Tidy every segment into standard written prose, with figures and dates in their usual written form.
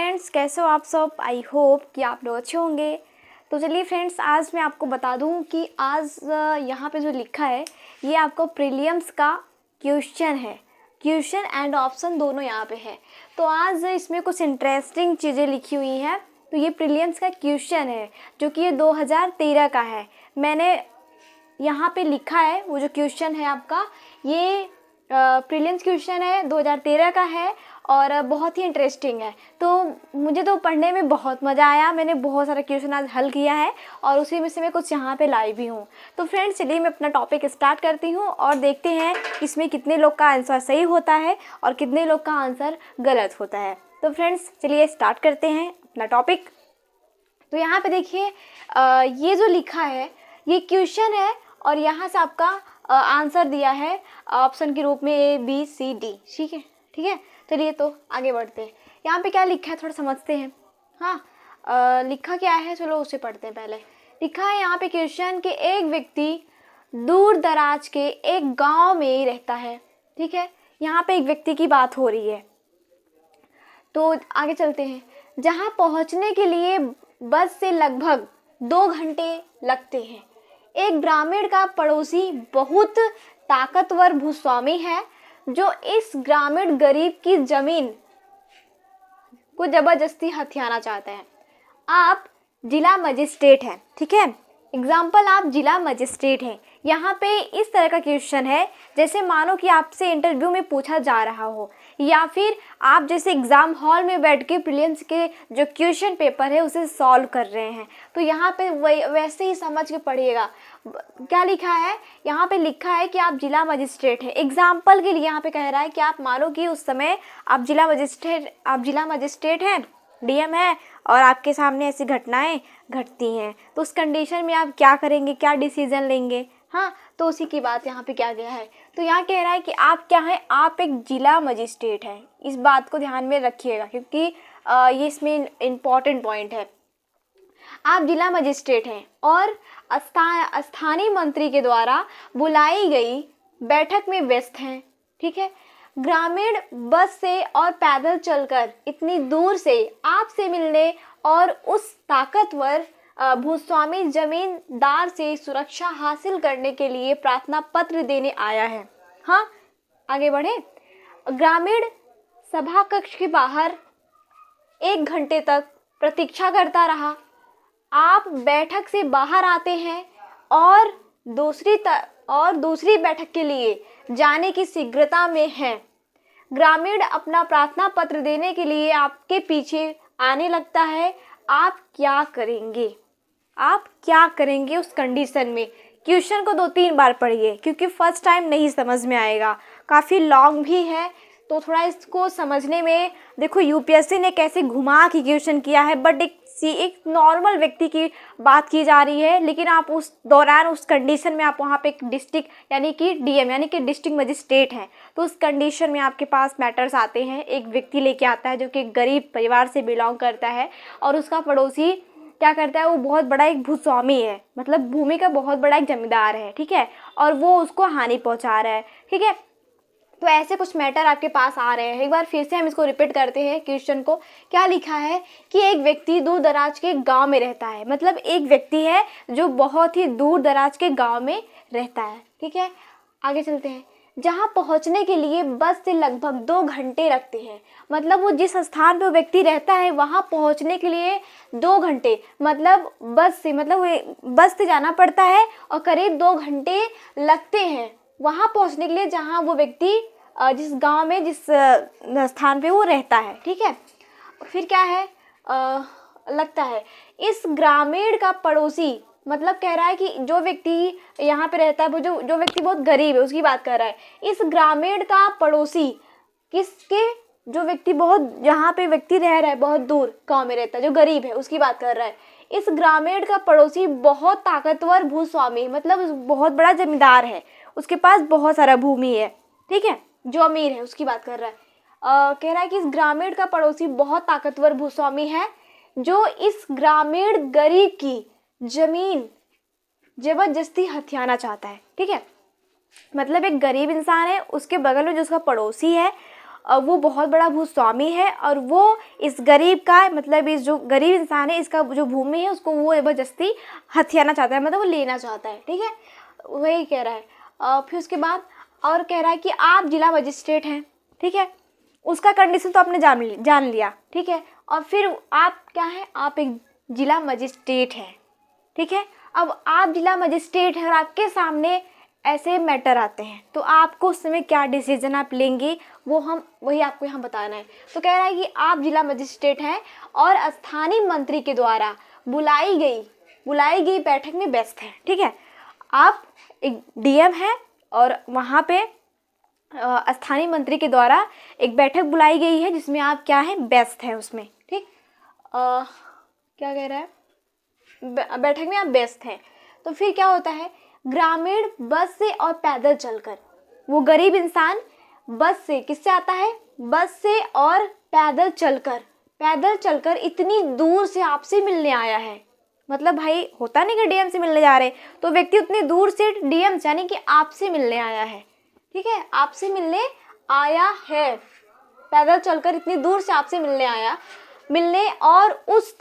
Friends, कैसे हो आप सब। आई होप कि आप लोग अच्छे होंगे। तो चलिए फ्रेंड्स, आज मैं आपको बता दूं कि आज यहाँ पे जो लिखा है ये आपको प्रीलिम्स का क्वेश्चन है। क्वेश्चन एंड ऑप्शन दोनों यहाँ पे है। तो आज इसमें कुछ इंटरेस्टिंग चीज़ें लिखी हुई हैं। तो ये प्रीलिम्स का क्वेश्चन है जो कि ये 2013 का है। मैंने यहाँ पे लिखा है वो जो क्वेश्चन है आपका, ये प्रीलिम्स क्वेश्चन है, 2013 का है और बहुत ही इंटरेस्टिंग है। तो मुझे तो पढ़ने में बहुत मज़ा आया। मैंने बहुत सारा क्वेश्चन आज हल किया है और उसी में से मैं कुछ यहाँ पे लाई भी हूँ। तो फ्रेंड्स, चलिए मैं अपना टॉपिक स्टार्ट करती हूँ और देखते हैं इसमें कितने लोग का आंसर सही होता है और कितने लोग का आंसर गलत होता है। तो फ्रेंड्स, चलिए स्टार्ट करते हैं अपना टॉपिक। तो यहाँ पे देखिए, ये जो लिखा है ये क्वेश्चन है और यहाँ से आपका आंसर दिया है ऑप्शन के रूप में ABCD। ठीक है। चलिए तो आगे बढ़ते हैं। यहाँ पे क्या लिखा है थोड़ा समझते हैं। हाँ, लिखा क्या है, चलो उसे पढ़ते हैं। पहले लिखा है यहाँ पे क्वेश्चन कि एक व्यक्ति दूर दराज के एक गांव में ही रहता है। ठीक है, यहाँ पे एक व्यक्ति की बात हो रही है। तो आगे चलते हैं। जहाँ पहुँचने के लिए बस से लगभग 2 घंटे लगते हैं। एक ग्रामीण का पड़ोसी बहुत ताकतवर भूस्वामी है जो इस ग्रामीण गरीब की जमीन को जबरदस्ती हथियाना चाहता है। आप जिला मजिस्ट्रेट हैं। ठीक है, एग्जाम्पल, आप जिला मजिस्ट्रेट हैं। यहाँ पे इस तरह का क्वेश्चन है जैसे मानो कि आपसे इंटरव्यू में पूछा जा रहा हो, या फिर आप जैसे एग्ज़ाम हॉल में बैठ के प्रीलिम्स के जो क्वेश्चन पेपर है उसे सॉल्व कर रहे हैं। तो यहाँ पे वैसे ही समझ के पढ़िएगा। क्या लिखा है यहाँ पे, लिखा है कि आप जिला मजिस्ट्रेट हैं। एग्जाम्पल के लिए यहाँ पे कह रहा है कि आप मानो कि उस समय आप जिला मजिस्ट्रेट हैं, DM है, और आपके सामने ऐसी घटनाएं घटती हैं। तो उस कंडीशन में आप क्या करेंगे, क्या डिसीजन लेंगे। हाँ, तो उसी की बात यहाँ पे क्या गया है। तो यहाँ कह रहा है कि आप क्या हैं, आप एक जिला मजिस्ट्रेट हैं। इस बात को ध्यान में रखिएगा क्योंकि ये इसमें इम्पॉर्टेंट पॉइंट है। आप जिला मजिस्ट्रेट हैं और स्थानीय मंत्री के द्वारा बुलाई गई बैठक में व्यस्त हैं। ठीक है, ग्रामीण बस से और पैदल चलकर इतनी दूर से आपसे मिलने और उस ताकतवर भूस्वामी जमींदार से सुरक्षा हासिल करने के लिए प्रार्थना पत्र देने आया है। हाँ, आगे बढ़े। ग्रामीण सभा कक्ष के बाहर 1 घंटे तक प्रतीक्षा करता रहा। आप बैठक से बाहर आते हैं और दूसरी बैठक के लिए जाने की शीघ्रता में हैं। ग्रामीण अपना प्रार्थना पत्र देने के लिए आपके पीछे आने लगता है। आप क्या करेंगे? आप क्या करेंगे उस कंडीशन में? क्वेश्चन को 2-3 बार पढ़िए क्योंकि फर्स्ट टाइम नहीं समझ में आएगा। काफ़ी लॉन्ग भी है तो थोड़ा इसको समझने में देखो UPSC ने कैसे घुमा के क्वेश्चन किया है। बट एक नॉर्मल व्यक्ति की बात की जा रही है, लेकिन आप उस दौरान उस कंडीशन में आप वहाँ पे एक डिस्ट्रिक्ट यानी कि DM यानी कि डिस्ट्रिक्ट मजिस्ट्रेट हैं। तो उस कंडीशन में आपके पास मैटर्स आते हैं। एक व्यक्ति लेके आता है जो कि गरीब परिवार से बिलोंग करता है और उसका पड़ोसी क्या करता है, वो बहुत बड़ा एक भूस्वामी है, मतलब भूमि का बहुत बड़ा एक जमींदार है। ठीक है, और वो उसको हानि पहुँचा रहा है। ठीक है, तो ऐसे कुछ मैटर आपके पास आ रहे हैं। एक बार फिर से हम इसको रिपीट करते हैं क्वेश्चन को। क्या लिखा है कि एक व्यक्ति दूर दराज के गांव में रहता है, मतलब एक व्यक्ति है जो बहुत ही दूर दराज के गांव में रहता है। ठीक है, आगे चलते हैं। जहां पहुंचने के लिए बस से लगभग 2 घंटे लगते हैं, मतलब वो जिस स्थान पर व्यक्ति रहता है वहां पहुंचने के लिए 2 घंटे, मतलब बस से जाना पड़ता है और करीब 2 घंटे लगते हैं वहां पहुंचने के लिए जहां वो व्यक्ति जिस गांव में जिस स्थान पे वो रहता है। ठीक है, फिर क्या है, लगता है इस ग्रामीण का पड़ोसी, मतलब कह रहा है कि जो व्यक्ति यहाँ पे रहता है वो जो व्यक्ति बहुत गरीब है उसकी बात कर रहा है। इस ग्रामीण का पड़ोसी किसके, जो व्यक्ति बहुत जहाँ पे व्यक्ति रह रहा है बहुत दूर गाँव में रहता है, जो गरीब है उसकी बात कर रहा है। इस ग्रामीण का पड़ोसी बहुत ताकतवर भूस्वामी, मतलब बहुत बड़ा जमींदार है, उसके पास बहुत सारा भूमि है। ठीक है, जो अमीर है उसकी बात कर रहा है। कह रहा है कि इस ग्रामीण का पड़ोसी बहुत ताकतवर भूस्वामी है जो इस ग्रामीण गरीब की जमीन जबरदस्ती हथियाना चाहता है। ठीक है, मतलब एक गरीब इंसान है, उसके बगल में जो उसका पड़ोसी है वो बहुत बड़ा भूस्वामी है और वो इस गरीब का मतलब इस जो गरीब इंसान है इसका जो भूमि है उसको वो ज़बरदस्ती हथियाना चाहता है, मतलब वो लेना चाहता है। ठीक है, वही कह रहा है। फिर उसके बाद और कह रहा है कि आप जिला मजिस्ट्रेट हैं। ठीक है, उसका कंडीशन तो आपने जान लिया। ठीक है, और फिर आप क्या है, आप एक जिला मजिस्ट्रेट हैं। ठीक है, अब आप जिला मजिस्ट्रेट हैं और आपके सामने ऐसे मैटर आते हैं तो आपको उस समय क्या डिसीजन आप लेंगे वही आपको यहाँ बताना है। तो कह रहा है कि आप जिला मजिस्ट्रेट हैं और स्थानीय मंत्री के द्वारा बुलाई गई बैठक में व्यस्त हैं। ठीक है, आप एक डीएम हैं और वहाँ पे स्थानीय मंत्री के द्वारा एक बैठक बुलाई गई है जिसमें आप क्या है, व्यस्त हैं उसमें। ठीक, क्या कह रहा है, बैठक में आप व्यस्त हैं। तो फिर क्या होता है, ग्रामीण बस से और पैदल चलकर, वो गरीब इंसान बस से, किससे आता है, बस से और पैदल चलकर इतनी दूर से आपसे मिलने आया है। मतलब भाई होता नहीं कि डीएम से मिलने जा रहे, तो व्यक्ति उतनी दूर से डीएम यानी कि आपसे मिलने आया है। ठीक है, आपसे मिलने आया है, पैदल चलकर इतनी दूर से आपसे मिलने और उस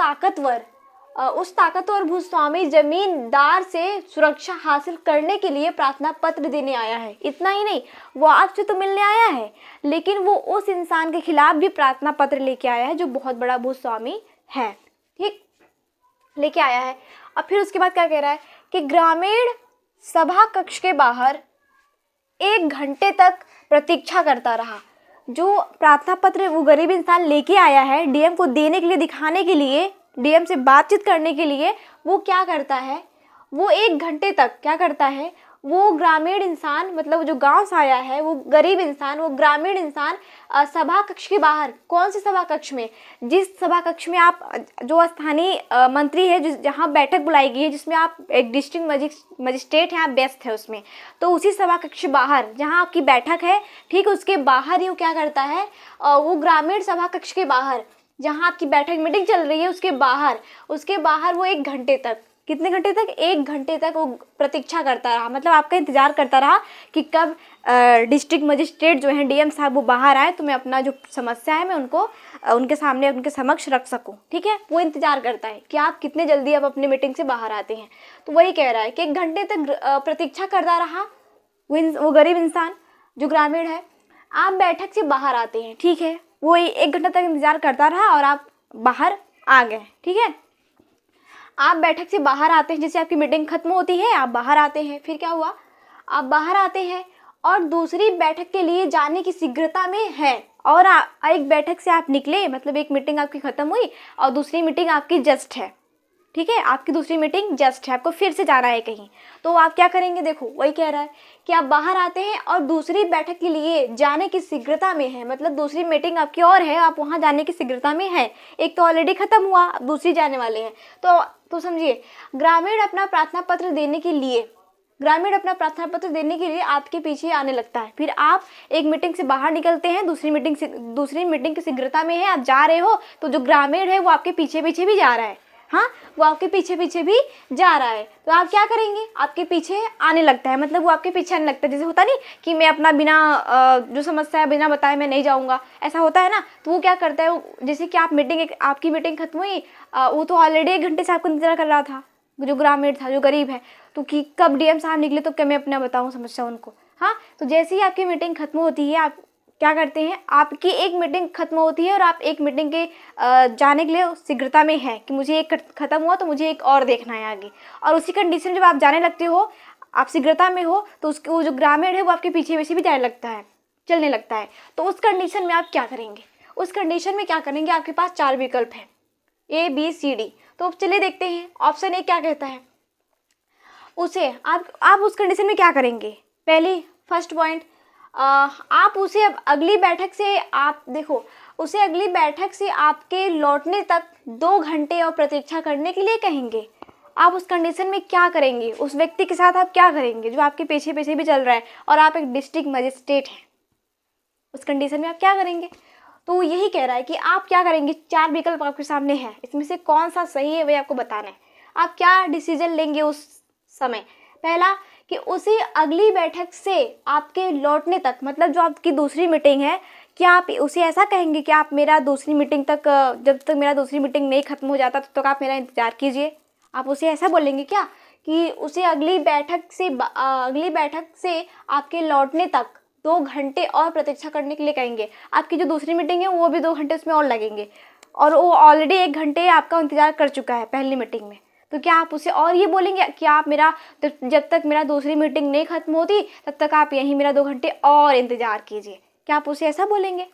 ताकतवर भूस्वामी जमींदार से सुरक्षा हासिल करने के लिए प्रार्थना पत्र देने आया है। इतना ही नहीं, वो आपसे तो मिलने आया है लेकिन वो उस इंसान के खिलाफ भी प्रार्थना पत्र लेके आया है जो बहुत बड़ा भूस्वामी है। ठीक, लेके आया है। अब फिर उसके बाद क्या कह रहा है कि ग्रामीण सभा कक्ष के बाहर 1 घंटे तक प्रतीक्षा करता रहा। जो प्रार्थना पत्र वो गरीब इंसान लेके आया है डीएम को देने के लिए, दिखाने के लिए, डीएम से बातचीत करने के लिए, वो क्या करता है, वो 1 घंटे तक क्या करता है, वो ग्रामीण इंसान मतलब जो गांव से आया है, वो गरीब इंसान, वो ग्रामीण इंसान सभा कक्ष के बाहर, कौन से सभा कक्ष में, जिस सभा कक्ष में आप जो स्थानीय मंत्री है, जहाँ बैठक बुलाई गई है, जिसमें आप एक डिस्ट्रिक्ट मजिस्ट्रेट हैं, आप व्यस्त है उसमें, तो उसी सभा कक्ष बाहर जहाँ आपकी बैठक है, ठीक, उसके बाहर ही वो क्या करता है, वो ग्रामीण सभा कक्ष के बाहर जहाँ आपकी बैठक मीटिंग चल रही है उसके बाहर वो 1 घंटे तक, कितने घंटे तक, 1 घंटे तक वो प्रतीक्षा करता रहा, मतलब आपका इंतज़ार करता रहा कि कब डिस्ट्रिक्ट मजिस्ट्रेट जो हैं डीएम साहब वो बाहर आए तो मैं अपना जो समस्या है मैं उनको उनके सामने उनके समक्ष रख सकूं। ठीक है, वो इंतज़ार करता है कि आप कितने जल्दी अब अपनी मीटिंग से बाहर आते हैं। तो वही कह रहा है कि 1 घंटे तक प्रतीक्षा करता रहा वो गरीब इंसान जो ग्रामीण है। आप बैठक से बाहर आते हैं, ठीक है, वो 1 घंटा तक इंतज़ार करता रहा और आप बाहर आ गए। ठीक है, आप बैठक से बाहर आते हैं, जैसे आपकी मीटिंग खत्म होती है आप बाहर आते हैं। फिर क्या हुआ, आप बाहर आते हैं और दूसरी बैठक के लिए जाने की शीघ्रता में है और एक बैठक से आप निकले, मतलब एक मीटिंग आपकी ख़त्म हुई और दूसरी मीटिंग आपकी जस्ट है। ठीक है, आपकी दूसरी मीटिंग जस्ट है, आपको फिर से जाना है कहीं, तो आप क्या करेंगे, देखो वही कह रहा है कि आप बाहर आते हैं और दूसरी बैठक के लिए जाने की शीघ्रता में है, मतलब दूसरी मीटिंग आपकी और है, आप वहाँ जाने की शीघ्रता में है, एक तो ऑलरेडी ख़त्म हुआ, अब दूसरी जाने वाले हैं। तो समझिए, ग्रामीण अपना प्रार्थना पत्र देने के लिए आपके पीछे आने लगता है। फिर आप एक मीटिंग से बाहर निकलते हैं, दूसरी मीटिंग की शीघ्रता में है, आप जा रहे हो, तो जो ग्रामीण है वो आपके पीछे पीछे भी जा रहा है। हाँ, वो आपके पीछे पीछे भी जा रहा है, तो आप क्या करेंगे, आपके पीछे आने लगता है, मतलब वो आपके पीछे आने लगता है। जैसे होता नहीं कि मैं अपना बिना जो समस्या है बिना बताए मैं नहीं जाऊँगा, ऐसा होता है ना, तो वो क्या करता है, जैसे कि आपकी मीटिंग खत्म हुई, वो तो ऑलरेडी 1 घंटे से आपको इंतजार कर रहा था, जो ग्रामीण था, जो गरीब है, तो कि कब डीएम साहब निकले तो क्या मैं अपना बताऊँ समस्या उनको। हाँ, तो जैसे ही आपकी मीटिंग खत्म होती है, आप क्या करते हैं, आपकी एक मीटिंग खत्म होती है और आप एक मीटिंग के जाने के लिए शीघ्रता में है कि मुझे एक खत्म हुआ तो मुझे एक और देखना है आगे, और उसी कंडीशन जब आप जाने लगते हो, आप शीघ्रता में हो, तो उसके वो जो ग्रामीण है वो आपके पीछे पीछे भी चलने लगता है। तो उस कंडीशन में आप क्या करेंगे, आपके पास 4 विकल्प हैं, A B C D। तो चलिए देखते हैं, ऑप्शन ए क्या कहता है, उसे आप उस कंडीशन में क्या करेंगे। पहली फर्स्ट पॉइंट, आप उसे अगली बैठक से आपके लौटने तक 2 घंटे और प्रतीक्षा करने के लिए कहेंगे। आप उस कंडीशन में क्या करेंगे, उस व्यक्ति के साथ आप क्या करेंगे जो आपके पीछे पीछे भी चल रहा है और आप एक डिस्ट्रिक्ट मजिस्ट्रेट हैं, उस कंडीशन में आप क्या करेंगे। तो यही कह रहा है कि आप क्या करेंगे, 4 विकल्प आपके सामने हैं, इसमें से कौन सा सही है वही आपको बताना है। आप क्या डिसीजन लेंगे उस समय। पहला कि उसी अगली बैठक से आपके लौटने तक, मतलब जो आपकी दूसरी मीटिंग है, क्या आप उसे ऐसा कहेंगे कि आप मेरा दूसरी मीटिंग तक, जब तक मेरा दूसरी मीटिंग नहीं ख़त्म हो जाता तब तक आप मेरा इंतज़ार कीजिए? आप उसे ऐसा बोलेंगे क्या कि उसे अगली बैठक से आपके लौटने तक 2 घंटे और प्रतीक्षा करने के लिए कहेंगे? आपकी जो दूसरी मीटिंग है वो भी 2 घंटे उसमें और लगेंगे, और वो ऑलरेडी 1 घंटे आपका इंतज़ार कर चुका है पहली मीटिंग में। तो क्या आप उसे और ये बोलेंगे कि आप मेरा जब तक मेरा दूसरी मीटिंग नहीं ख़त्म होती तब तक आप यहीं मेरा 2 घंटे और इंतज़ार कीजिए? क्या आप उसे ऐसा बोलेंगे?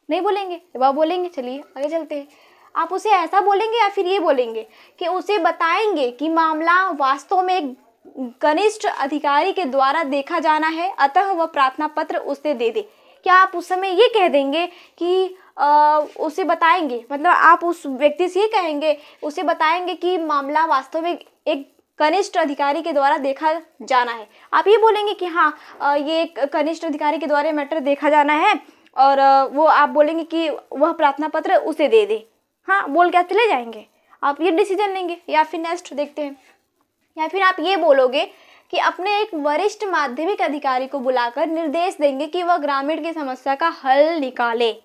नहीं बोलेंगे। जब आप बोलेंगे, चलिए आगे चलते हैं। आप उसे ऐसा बोलेंगे या फिर ये बोलेंगे कि उसे बताएंगे कि मामला वास्तव में एक कनिष्ठ अधिकारी के द्वारा देखा जाना है, अतः वह प्रार्थना पत्र उसे दे दे? क्या आप उस समय ये कह देंगे कि उसे बताएंगे, मतलब आप उस व्यक्ति से ये कहेंगे, उसे बताएंगे कि मामला वास्तव में एक कनिष्ठ अधिकारी के द्वारा देखा जाना है? आप ये बोलेंगे कि हाँ, ये एक कनिष्ठ अधिकारी के द्वारा मैटर देखा जाना है, और वो आप बोलेंगे कि वह प्रार्थना पत्र उसे दे दे? हाँ बोल के आप चले जाएंगे? आप ये डिसीजन लेंगे? या फिर नेक्स्ट देखते हैं, या फिर आप ये बोलोगे कि अपने एक वरिष्ठ माध्यमिक अधिकारी को बुलाकर निर्देश देंगे कि वह ग्रामीण की समस्या का हल निकाले?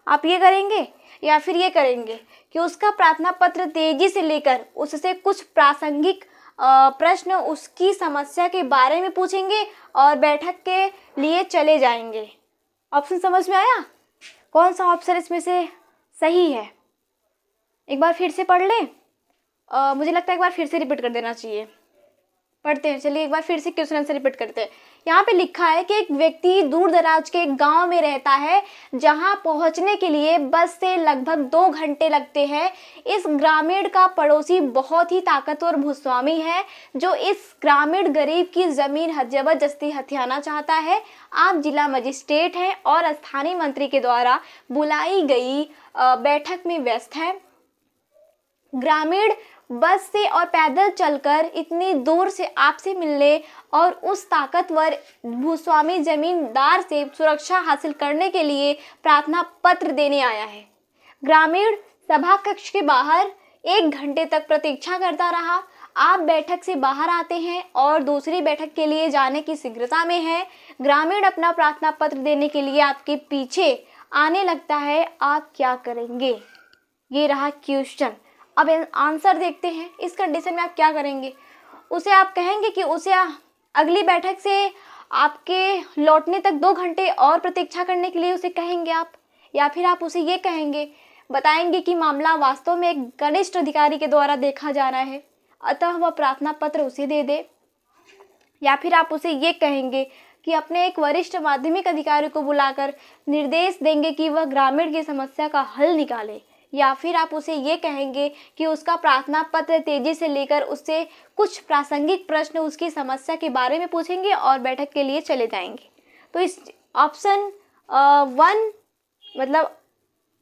आप ये करेंगे? या फिर ये करेंगे कि उसका प्रार्थना पत्र तेजी से लेकर उससे कुछ प्रासंगिक प्रश्न उसकी समस्या के बारे में पूछेंगे और बैठक के लिए चले जाएंगे? ऑप्शन समझ में आया? कौन सा ऑप्शन इसमें से सही है? एक बार फिर से पढ़ लें। मुझे लगता है एक बार फिर से रिपीट कर देना चाहिए। पढ़ते हैं, चलिए एक बार फिर से क्वेश्चन आंसर रिपीट करते हैं। यहाँ पे लिखा है कि एक व्यक्ति दूर दराज के एक गांव में रहता है जहां पहुंचने के लिए बस से लगभग 2 घंटे लगते हैं। इस ग्रामीण का पड़ोसी बहुत ही ताकतवर भूस्वामी है जो इस ग्रामीण गरीब की जमीन जबरदस्ती हथियाना चाहता है। आप जिला मजिस्ट्रेट हैं और स्थानीय मंत्री के द्वारा बुलाई गई बैठक में व्यस्त हैं। ग्रामीण बस से और पैदल चलकर इतनी दूर से आपसे मिलने और उस ताकतवर भूस्वामी जमींदार से सुरक्षा हासिल करने के लिए प्रार्थना पत्र देने आया है। ग्रामीण सभा कक्ष के बाहर 1 घंटे तक प्रतीक्षा करता रहा। आप बैठक से बाहर आते हैं और दूसरी बैठक के लिए जाने की शीघ्रता में है। ग्रामीण अपना प्रार्थना पत्र देने के लिए आपके पीछे आने लगता है। आप क्या करेंगे? ये रहा क्वेश्चन। अब आंसर देखते हैं। इस कंडीशन में आप क्या करेंगे? उसे आप कहेंगे कि उसे अगली बैठक से आपके लौटने तक 2 घंटे और प्रतीक्षा करने के लिए उसे कहेंगे आप? या फिर आप उसे ये कहेंगे, बताएंगे कि मामला वास्तव में एक कनिष्ठ अधिकारी के द्वारा देखा जाना है, अतः वह प्रार्थना पत्र उसे दे दे? या फिर आप उसे ये कहेंगे कि अपने एक वरिष्ठ माध्यमिक अधिकारी को बुलाकर निर्देश देंगे कि वह ग्रामीण की समस्या का हल निकाले? या फिर आप उसे ये कहेंगे कि उसका प्रार्थना पत्र तेजी से लेकर उससे कुछ प्रासंगिक प्रश्न उसकी समस्या के बारे में पूछेंगे और बैठक के लिए चले जाएंगे? तो इस ऑप्शन 1 मतलब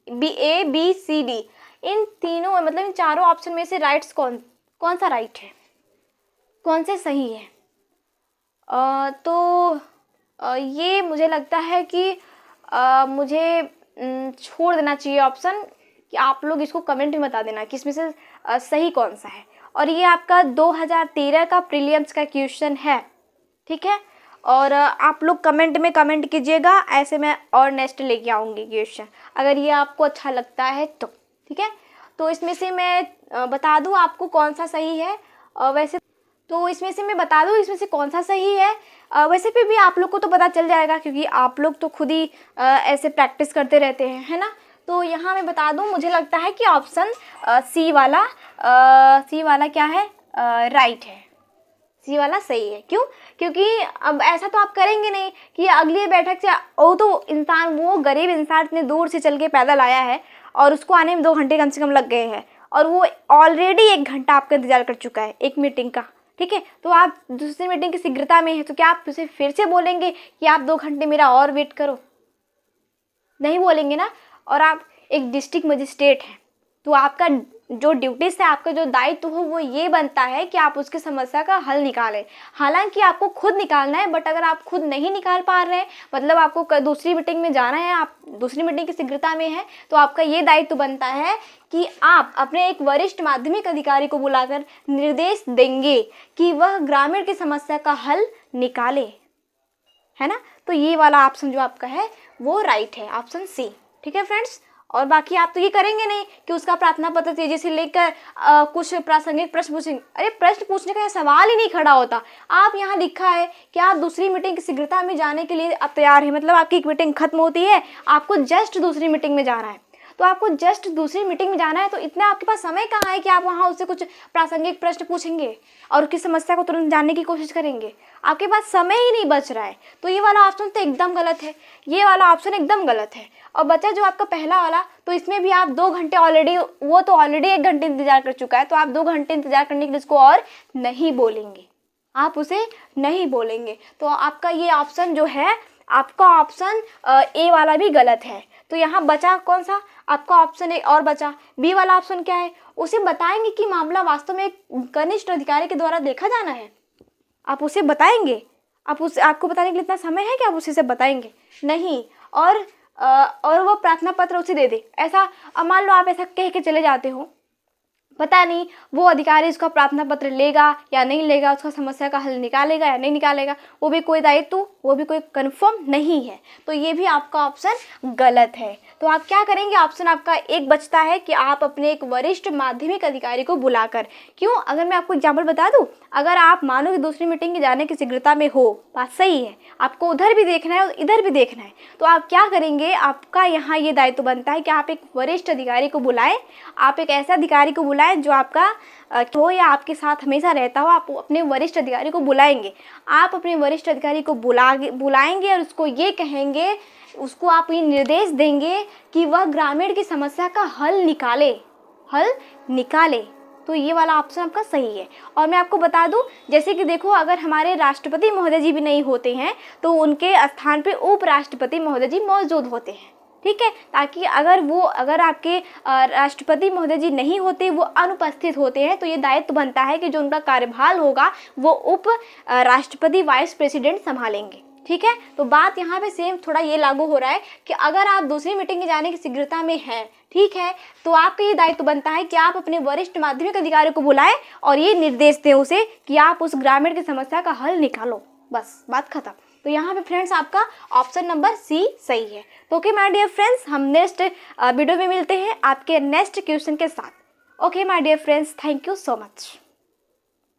A, B, C, D, इन तीनों मतलब इन चारों ऑप्शन में से कौन सा राइट है, कौन से सही है? ये मुझे लगता है कि मुझे छोड़ देना चाहिए ऑप्शन, कि आप लोग इसको कमेंट में बता देना कि इसमें से सही कौन सा है। और ये आपका 2013 का प्रीलिम्स का क्वेश्चन है, ठीक है? और आप लोग कमेंट में कमेंट कीजिएगा, ऐसे मैं और नेक्स्ट लेके आऊँगी क्वेश्चन, अगर ये आपको अच्छा लगता है तो, ठीक है? तो इसमें से मैं बता दूँ आपको कौन सा सही है। वैसे तो इसमें से मैं बता दूँ इसमें से कौन सा सही है। वैसे भी आप लोग को तो पता चल जाएगा, क्योंकि आप लोग तो खुद ही ऐसे प्रैक्टिस करते रहते हैं, है ना? तो यहाँ मैं बता दूँ, मुझे लगता है कि ऑप्शन सी वाला क्या है, राइट है। सी वाला सही है। क्यों? क्योंकि अब ऐसा तो आप करेंगे नहीं कि अगली बैठक से वो गरीब इंसान इतने दूर से चल के पैदल आया है और उसको आने में 2 घंटे कम से कम लग गए हैं, और वो ऑलरेडी 1 घंटा आपका इंतजार कर चुका है एक मीटिंग का, ठीक है? तो आप दूसरी मीटिंग की शीघ्रता में है, तो क्या आप उसे फिर से बोलेंगे कि आप 2 घंटे मेरा और वेट करो? नहीं बोलेंगे ना। और आप एक डिस्ट्रिक्ट मजिस्ट्रेट हैं, तो आपका जो ड्यूटी से आपका जो दायित्व हो वो ये बनता है कि आप उसकी समस्या का हल निकालें। हालांकि आपको खुद निकालना है, बट अगर आप खुद नहीं निकाल पा रहे हैं, मतलब आपको दूसरी मीटिंग में जाना है, आप दूसरी मीटिंग की शीघ्रता में है, तो आपका ये दायित्व बनता है कि आप अपने एक वरिष्ठ माध्यमिक अधिकारी को बुलाकर निर्देश देंगे कि वह ग्रामीण की समस्या का हल निकाले। है ना। तो ये वाला ऑप्शन जो आपका है वो राइट है, ऑप्शन सी। ठीक है फ्रेंड्स। और बाकी आप तो ये करेंगे नहीं कि उसका प्रार्थना पत्र तेजी से लेकर कुछ प्रासंगिक प्रश्न पूछेंगे। अरे प्रश्न पूछने का सवाल ही नहीं खड़ा होता। आप यहाँ लिखा है कि आप दूसरी मीटिंग की शीघ्रता में जाने के लिए आप तैयार हैं, मतलब आपकी एक मीटिंग खत्म होती है, आपको जस्ट दूसरी मीटिंग में जाना है, तो आपको जस्ट दूसरी मीटिंग में जाना है, तो इतना आपके पास समय कहाँ है कि आप वहाँ उससे कुछ प्रासंगिक प्रश्न पूछेंगे और उसकी समस्या को तुरंत जानने की कोशिश करेंगे। आपके पास समय ही नहीं बच रहा है। तो ये वाला ऑप्शन तो एकदम गलत है, ये वाला ऑप्शन एकदम गलत है। और बचा जो आपका पहला वाला, तो इसमें भी आप 2 घंटे ऑलरेडी, वो तो ऑलरेडी 1 घंटे इंतजार कर चुका है, तो आप 2 घंटे इंतजार करने के लिए उसको और नहीं बोलेंगे, आप उसे नहीं बोलेंगे। तो आपका ये ऑप्शन जो है, आपका ऑप्शन ए वाला भी गलत है। तो यहाँ बचा कौन सा आपका ऑप्शन ए और बचा बी वाला ऑप्शन क्या है, उसे बताएंगे कि मामला वास्तव में एक कनिष्ठ अधिकारी के द्वारा देखा जाना है। आप उसे बताएंगे, आपको बताने के लिए इतना समय है कि आप उसी से बताएंगे नहीं। और वो प्रार्थना पत्र उसे दे दे, ऐसा मान लो आप ऐसा कह के चले जाते हो, पता नहीं वो अधिकारी उसका प्रार्थना पत्र लेगा या नहीं लेगा, उसका समस्या का हल निकालेगा या नहीं निकालेगा, वो भी कोई दायित्व, वो भी कोई कंफर्म नहीं है। तो ये भी आपका ऑप्शन गलत है। तो आप क्या करेंगे, ऑप्शन आपका एक बचता है कि आप अपने एक वरिष्ठ माध्यमिक अधिकारी को बुलाकर, क्यों, अगर मैं आपको एग्जाम्पल बता दूं, अगर आप मानो कि दूसरी मीटिंग में जाने की शीघ्रता में हो, बात सही है, आपको उधर भी देखना है और इधर भी देखना है, तो आप क्या करेंगे, आपका यहाँ ये दायित्व बनता है कि आप एक वरिष्ठ अधिकारी को बुलाएं, आप एक ऐसा अधिकारी को बुलाएं जो आपका हो या आपके साथ हमेशा रहता हो। आप अपने वरिष्ठ अधिकारी को बुलाएंगे, आप अपने वरिष्ठ अधिकारी को बुलाएंगे और उसको ये कहेंगे, उसको आप ये निर्देश देंगे कि वह ग्रामीण की समस्या का हल निकाले। तो ये वाला ऑप्शन आपका सही है। और मैं आपको बता दूं, जैसे कि देखो, अगर हमारे राष्ट्रपति महोदय जी भी नहीं होते हैं तो उनके स्थान पे उपराष्ट्रपति महोदय जी मौजूद होते हैं। ठीक है, ताकि अगर आपके राष्ट्रपति महोदय जी नहीं होते, वो अनुपस्थित होते हैं, तो ये दायित्व बनता है कि जो उनका कार्यभार होगा वो उप राष्ट्रपति वाइस प्रेसिडेंट संभालेंगे। ठीक है, तो बात यहाँ पे सेम थोड़ा ये लागू हो रहा है कि अगर आप दूसरी मीटिंग में जाने की शीघ्रता में हैं, ठीक है, तो आपका ये दायित्व बनता है कि आप अपने वरिष्ठ माध्यमिक अधिकारी को बुलाएं और ये निर्देश दें उसे कि आप उस ग्रामीण की समस्या का हल निकालो, बस बात खत्म। तो यहाँ पे फ्रेंड्स आपका ऑप्शन नंबर सी सही है। तो ओके माय डियर फ्रेंड्स, हम नेक्स्ट वीडियो में मिलते हैं आपके नेक्स्ट क्वेश्चन के साथ। Okay my dear friends, thank you so much.